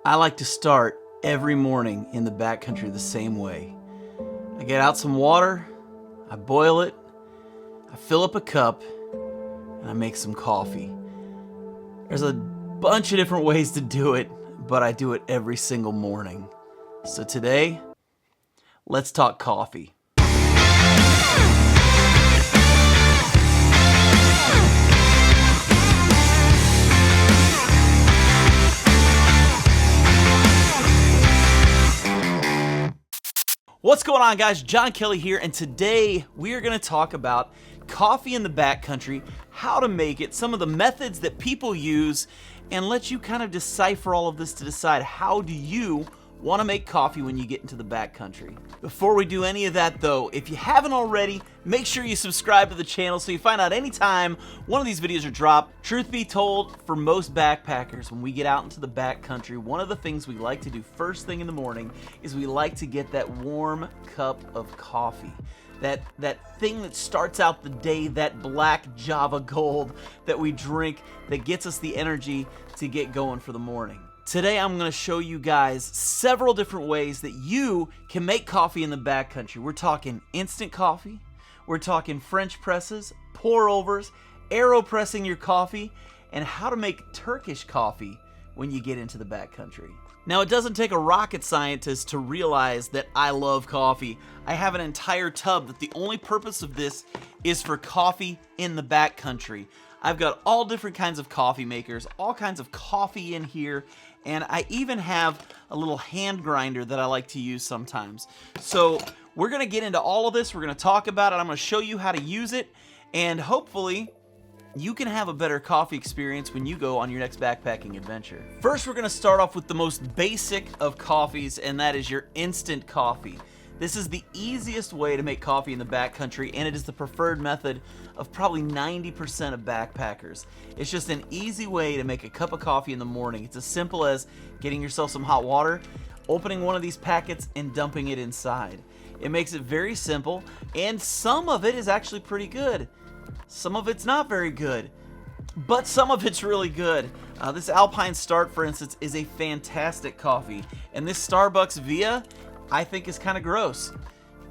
I like to start every morning in the backcountry the same way. I get out some water, I boil it, I fill up a cup, and I make some coffee. There's a bunch of different ways to do it, but I do it every single morning. So today, let's talk coffee. What's going on, guys? John Kelly here, and today we are going to talk about coffee in the backcountry, how to make it, some of the methods that people use, and let you kind of decipher all of this to decide how do you want to make coffee when you get into the backcountry. Before we do any of that though, if you haven't already, make sure you subscribe to the channel so you find out anytime one of these videos are dropped. Truth be told, for most backpackers, when we get out into the backcountry, one of the things we like to do first thing in the morning is we like to get that warm cup of coffee. That thing that starts out the day, that black Java Gold that we drink that gets us the energy to get going for the morning. Today I'm going to show you guys several different ways that you can make coffee in the backcountry. We're talking instant coffee, we're talking French presses, pour overs, Aeropressing your coffee, and how to make Turkish coffee when you get into the backcountry. Now, it doesn't take a rocket scientist to realize that I love coffee. I have an entire tub that the only purpose of this is for coffee in the backcountry. I've got all different kinds of coffee makers, all kinds of coffee in here, and I even have a little hand grinder that I like to use sometimes. So we're going to get into all of this. We're going to talk about it. I'm going to show you how to use it, and hopefully you can have a better coffee experience when you go on your next backpacking adventure. First, we're going to start off with the most basic of coffees, and that is your instant coffee. This is the easiest way to make coffee in the backcountry, and it is the preferred method of probably 90% of backpackers. It's just an easy way to make a cup of coffee in the morning. It's as simple as getting yourself some hot water, opening one of these packets, and dumping it inside. It makes it very simple, and some of it is actually pretty good. Some of it's not very good, but some of it's really good. This Alpine Start, for instance, is a fantastic coffee, and this Starbucks Via, I think, is kind of gross.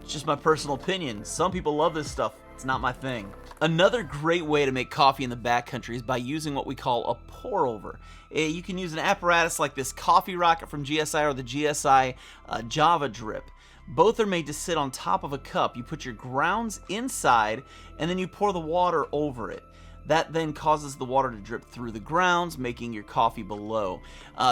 It's just my personal opinion. Some people love this stuff. It's not my thing. Another great way to make coffee in the backcountry is by using what we call a pour over. You can use an apparatus like this Coffee Rocket from GSI or the GSI Java Drip. Both are made to sit on top of a cup. You put your grounds inside and then you pour the water over it. That then causes the water to drip through the grounds, making your coffee below.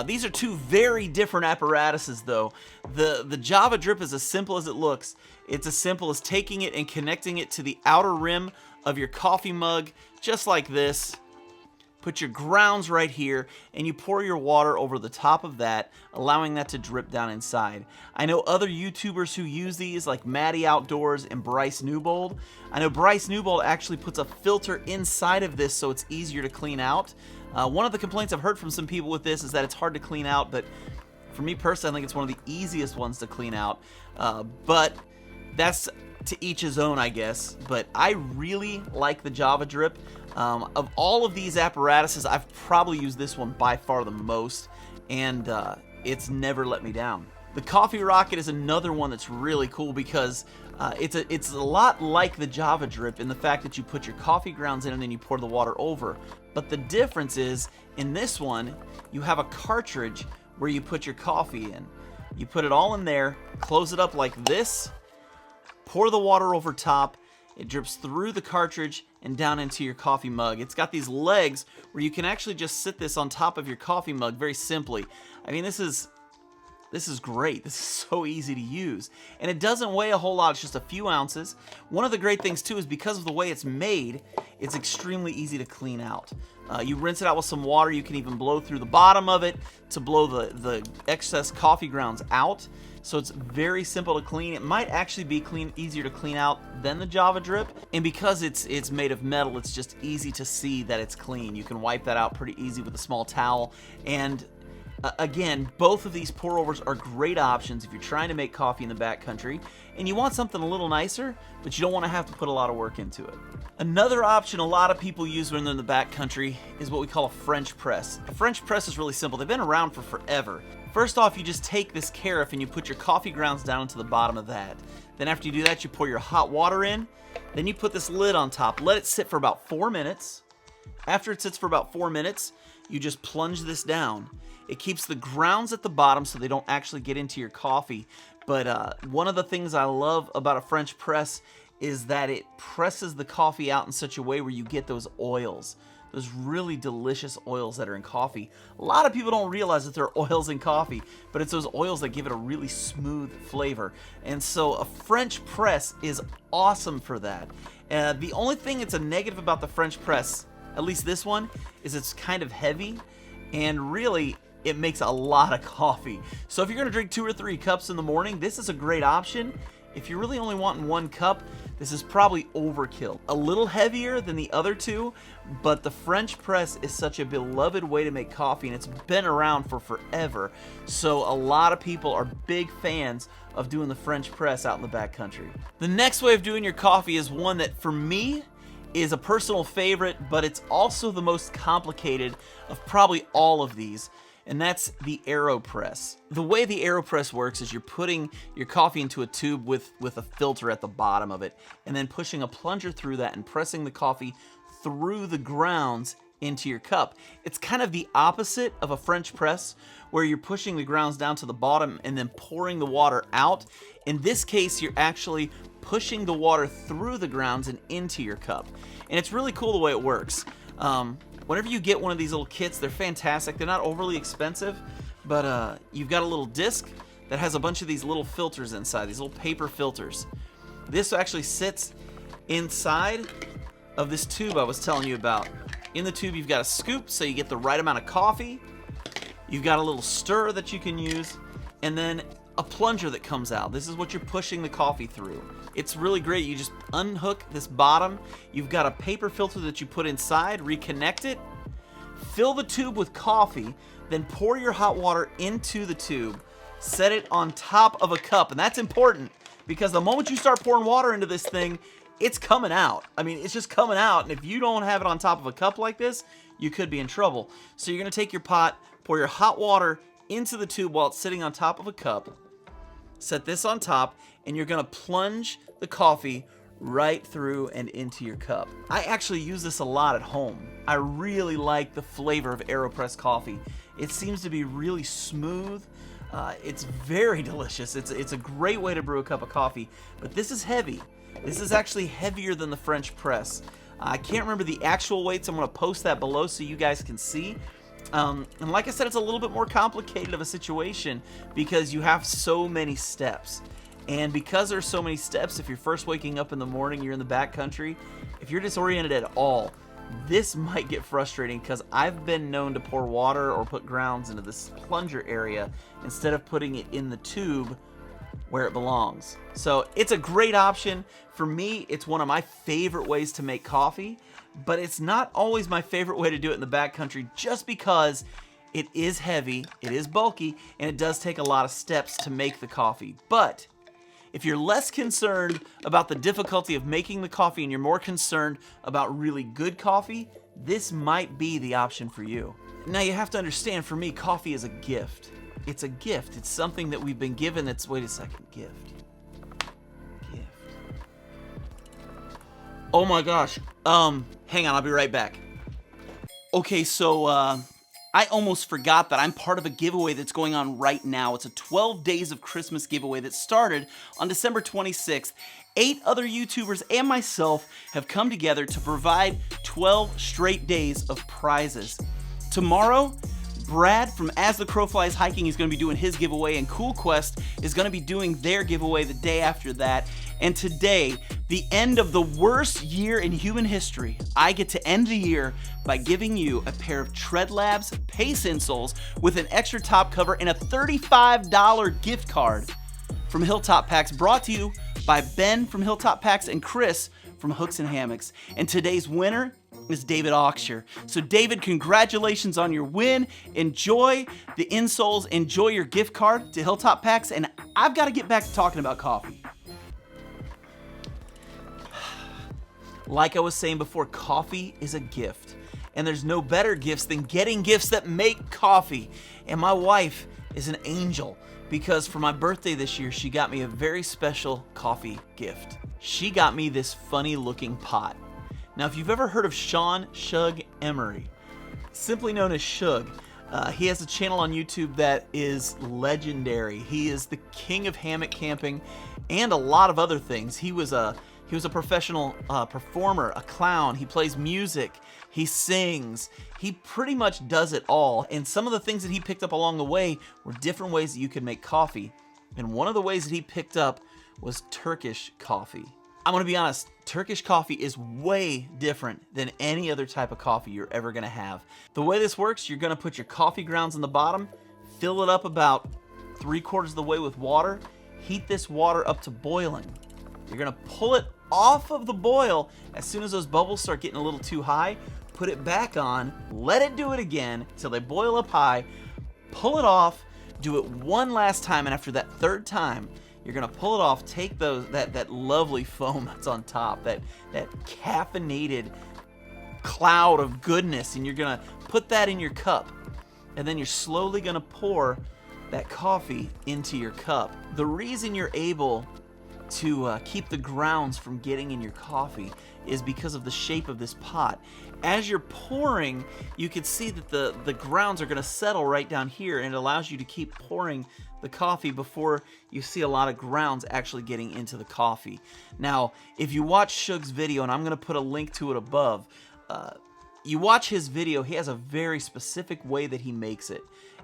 These are two very different apparatuses though. The Java Drip is as simple as it looks. It's as simple as taking it and connecting it to the outer rim of your coffee mug, just like this. Put your grounds right here, and you pour your water over the top of that, allowing that to drip down inside. I know other YouTubers who use these, like Maddie Outdoors and Bryce Newbold. I know Bryce Newbold actually puts a filter inside of this so it's easier to clean out. One of the complaints I've heard from some people with this is that it's hard to clean out, but for me personally, I think it's one of the easiest ones to clean out. But that's to each his own, I guess. But I really like the Java Drip. Of all of these apparatuses, I've probably used this one by far the most, and it's never let me down. The Coffee Rocket is another one that's really cool because it's a lot like the Java Drip in the fact that you put your coffee grounds in and then you pour the water over. But the difference is, in this one, you have a cartridge where you put your coffee in. You put it all in there, close it up like this, pour the water over top. It drips through the cartridge and down into your coffee mug. It's got these legs where you can actually just sit this on top of your coffee mug very simply. I mean, this is great. This is so easy to use. And it doesn't weigh a whole lot. It's just a few ounces. One of the great things too is because of the way it's made, it's extremely easy to clean out. You rinse it out with some water. You can even blow through the bottom of it to blow the excess coffee grounds out. So it's very simple to clean. It might actually be easier to clean out than the Java Drip. And because it's made of metal, it's just easy to see that it's clean. You can wipe that out pretty easy with a small towel. And again, both of these pour overs are great options if you're trying to make coffee in the backcountry and you want something a little nicer, but you don't want to have to put a lot of work into it. Another option a lot of people use when they're in the backcountry is what we call a French press. A French press is really simple. They've been around for forever. First off, you just take this carafe and you put your coffee grounds down into the bottom of that. Then after you do that, you pour your hot water in. Then you put this lid on top. Let it sit for about 4 minutes. After it sits for about 4 minutes, you just plunge this down. It keeps the grounds at the bottom so they don't actually get into your coffee. But one of the things I love about a French press is that it presses the coffee out in such a way where you get those oils. Those really delicious oils that are in coffee. A lot of people don't realize that there are oils in coffee, but it's those oils that give it a really smooth flavor. And so a French press is awesome for that. The only thing that's a negative about the French press, at least this one, is it's kind of heavy, and really it makes a lot of coffee. So if you're gonna drink 2 or 3 cups in the morning, this is a great option. If you're really only wanting 1 cup, this is probably overkill. A little heavier than the other two, but the French press is such a beloved way to make coffee, and it's been around for forever. So a lot of people are big fans of doing the French press out in the backcountry. The next way of doing your coffee is one that, for me, is a personal favorite, but it's also the most complicated of probably all of these. And that's the Aeropress. The way the Aeropress works is you're putting your coffee into a tube with a filter at the bottom of it, and then pushing a plunger through that and pressing the coffee through the grounds into your cup. It's kind of the opposite of a French press, where you're pushing the grounds down to the bottom and then pouring the water out. In this case, you're actually pushing the water through the grounds and into your cup. And it's really cool the way it works. Whenever you get one of these little kits, they're fantastic. They're not overly expensive, but you've got a little disc that has a bunch of these little filters inside, these little paper filters. This actually sits inside of this tube I was telling you about. In the tube, you've got a scoop, so you get the right amount of coffee. You've got a little stir that you can use, and then a plunger that comes out. This is what you're pushing the coffee through. It's really great. You just unhook this bottom. You've got a paper filter that you put inside, reconnect it, fill the tube with coffee, then pour your hot water into the tube, set it on top of a cup. And that's important, because the moment you start pouring water into this thing, it's coming out. I mean, it's just coming out. And if you don't have it on top of a cup like this, you could be in trouble. So you're gonna take your pot, pour your hot water into the tube while it's sitting on top of a cup, set this on top, and you're gonna plunge the coffee right through and into your cup. I actually use this a lot at home. I really like the flavor of Aeropress coffee. It seems to be really smooth. It's very delicious. It's a great way to brew a cup of coffee, but this is heavy. This is actually heavier than the French press. I can't remember the actual weights. I'm gonna post that below so you guys can see. And like I said, it's a little bit more complicated of a situation because you have so many steps. And because there's so many steps, if you're first waking up in the morning, you're in the backcountry, if you're disoriented at all, this might get frustrating, because I've been known to pour water or put grounds into this plunger area instead of putting it in the tube where it belongs. So it's a great option. For me, it's one of my favorite ways to make coffee, but it's not always my favorite way to do it in the backcountry, just because it is heavy, it is bulky, and it does take a lot of steps to make the coffee. But if you're less concerned about the difficulty of making the coffee and you're more concerned about really good coffee, this might be the option for you. Now, you have to understand, for me, coffee is a gift. It's a gift. It's something that we've been given that's, wait a second, gift. Oh my gosh. Hang on, I'll be right back. Okay, so I almost forgot that I'm part of a giveaway that's going on right now. It's a 12 Days of Christmas giveaway that started on December 26th. 8 other YouTubers and myself have come together to provide 12 straight days of prizes. Tomorrow, Brad from As the Crow Flies Hiking is going to be doing his giveaway, and Cool Quest is going to be doing their giveaway the day after that. And today, the end of the worst year in human history, I get to end the year by giving you a pair of Tread Labs Pace insoles with an extra top cover and a $35 gift card from Hilltop Packs, brought to you by Ben from Hilltop Packs and Chris from Hooks and Hammocks. And today's winner is David Oxshire. So David, congratulations on your win. Enjoy the insoles, enjoy your gift card to Hilltop Packs, and I've got to get back to talking about coffee. Like I was saying before, coffee is a gift, and there's no better gifts than getting gifts that make coffee. And my wife is an angel because for my birthday this year, she got me a very special coffee gift. She got me this funny looking pot. Now, if you've ever heard of Sean Shug Emery, simply known as Shug, he has a channel on YouTube that is legendary. He is the king of hammock camping and a lot of other things. He was a professional performer, a clown. He plays music. He sings. He pretty much does it all. And some of the things that he picked up along the way were different ways that you could make coffee. And one of the ways that he picked up was Turkish coffee. I'm going to be honest, Turkish coffee is way different than any other type of coffee you're ever going to have. The way this works, you're going to put your coffee grounds in the bottom, fill it up about 3/4 of the way with water, heat this water up to boiling. You're going to pull it off of the boil as soon as those bubbles start getting a little too high, put it back on, let it do it again till they boil up high, pull it off, do it one last time, and after that third time, you're gonna pull it off, take that lovely foam that's on top, that caffeinated cloud of goodness, and you're gonna put that in your cup. And then you're slowly gonna pour that coffee into your cup. The reason you're able to keep the grounds from getting in your coffee is because of the shape of this pot. As you're pouring, you can see that the grounds are gonna settle right down here, and it allows you to keep pouring the coffee before you see a lot of grounds actually getting into the coffee. Now, if you watch Shug's video, and I'm going to put a link to it above, you watch his video, he has a very specific way that he makes it.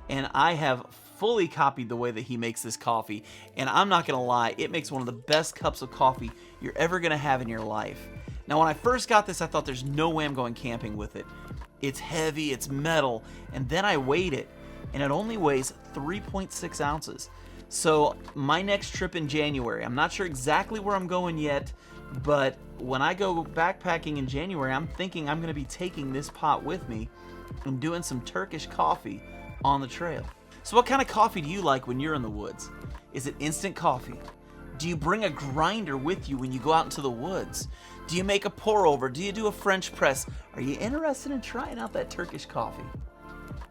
And I have fully copied the way that he makes this coffee. And I'm not going to lie, it makes one of the best cups of coffee you're ever going to have in your life. Now, when I first got this, I thought there's no way I'm going camping with it. It's heavy, it's metal, and then I weighed it, and it only weighs 3.6 ounces. So my next trip in January, I'm not sure exactly where I'm going yet, but when I go backpacking in January, I'm thinking I'm going to be taking this pot with me and doing some Turkish coffee on the trail. So what kind of coffee do you like when you're in the woods? Is it instant coffee? Do you bring a grinder with you when you go out into the woods? Do you make a pour over? Do you do a French press? Are you interested in trying out that Turkish coffee?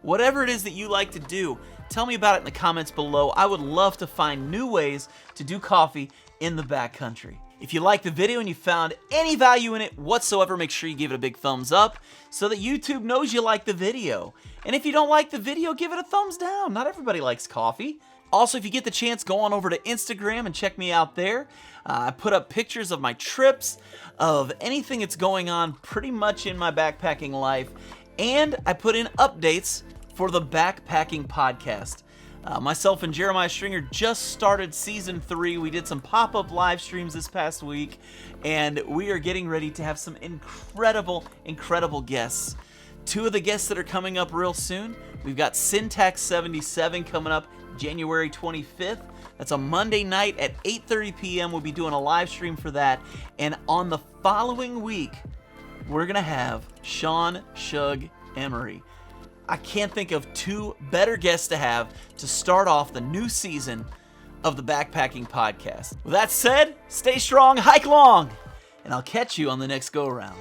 Whatever it is that you like to do, tell me about it in the comments below. I would love to find new ways to do coffee in the backcountry. If you liked the video and you found any value in it whatsoever, make sure you give it a big thumbs up so that YouTube knows you like the video. And if you don't like the video, give it a thumbs down. Not everybody likes coffee. Also, if you get the chance, go on over to Instagram and check me out there. I put up pictures of my trips, of anything that's going on pretty much in my backpacking life. And I put in updates for the Backpacking Podcast. Myself and Jeremiah Stringer just started Season 3. We did some pop-up live streams this past week, and we are getting ready to have some incredible guests. Two of the guests that are coming up real soon, we've got Syntax 77 coming up January 25th. That's a Monday night at 8:30 p.m. We'll be doing a live stream for that. And on the following week, we're going to have Sean Shug Emery. I can't think of two better guests to have to start off the new season of the Backpacking Podcast. With that said, stay strong, hike long, and I'll catch you on the next go-around.